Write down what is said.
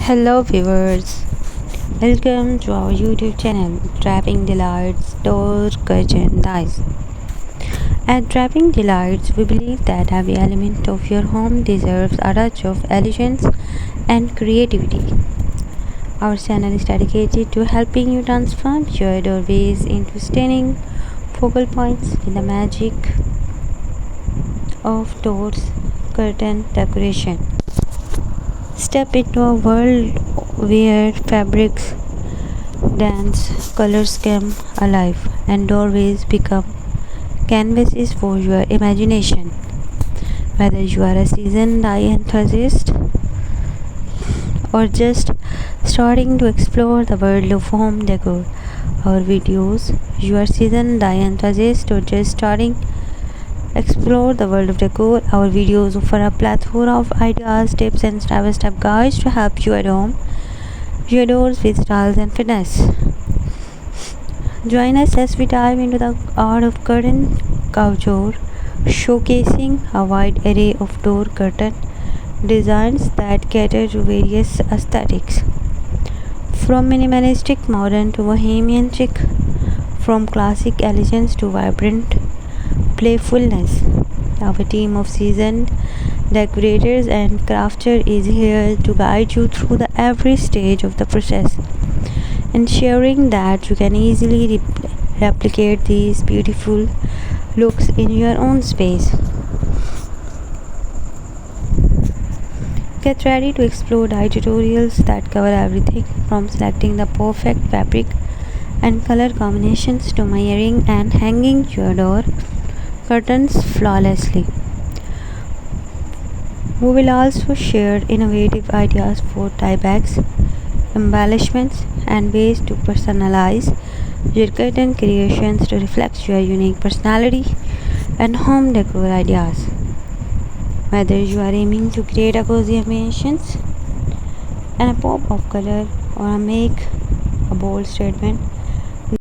Hello viewers, welcome to our YouTube channel Draping Delights Door Curtain Dice. At Draping Delights, we believe that every element of your home deserves a touch of elegance and creativity. Our channel is dedicated to helping you transform your doorways into stunning focal points with the magic of doors curtain decoration. Step into a world where fabrics dance, colors come alive, and doorways become canvases for your imagination. Whether you are a seasoned eye enthusiast or just starting to explore the world of home decor, our videos, you are seasoned eye enthusiast or just starting explore the world of decor, our videos offer a plethora of ideas, tips, and step-by-step guides to help you adorn your doors with styles and finesse. Join us as we dive into the art of curtain couture, showcasing a wide array of door curtain designs that cater to various aesthetics. From minimalistic modern to bohemian chic, from classic elegance to vibrant playfulness. Our team of seasoned decorators and crafters is here to guide you through the every stage of the process, ensuring that you can easily replicate these beautiful looks in your own space. Get ready to explore dye tutorials that cover everything from selecting the perfect fabric and color combinations to layering and hanging your door curtains flawlessly. We will also share innovative ideas for tie backs, embellishments, and ways to personalize your curtain creations to reflect your unique personality and home decor ideas. Whether you are aiming to create a cozy ambience and a pop of color or make a bold statement,